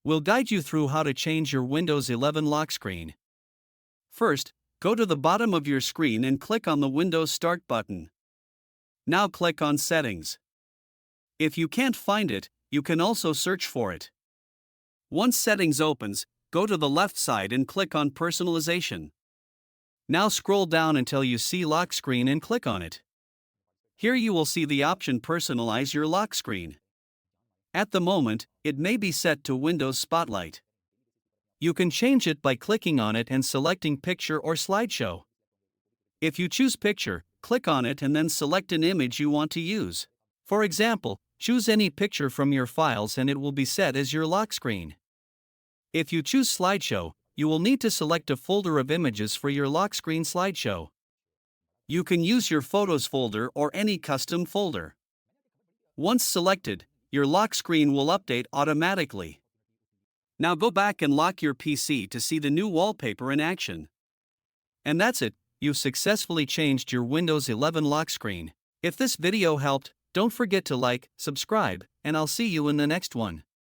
We'll guide you through how to change your Windows 11 lock screen. First, go to the bottom of your screen and click on the Windows Start button. Now click on Settings. If you can't find it, you can also search for it. Once Settings opens, go to the left side and click on Personalization. Now scroll down until you see Lock Screen and click on it. Here you will see the option Personalize your lock screen. At the moment, it may be set to Windows Spotlight. You can change it by clicking on it and selecting Picture or Slideshow. If you choose Picture, click on it and then select an image you want to use. For example, choose any picture from your files and it will be set as your lock screen. If you choose Slideshow, you will need to select a folder of images for your lock screen slideshow. You can use your Photos folder or any custom folder. Once selected, your lock screen will update automatically. Now go back and lock your PC to see the new wallpaper in action. And that's it, you've successfully changed your Windows 11 lock screen. If this video helped, don't forget to like, subscribe, and I'll see you in the next one.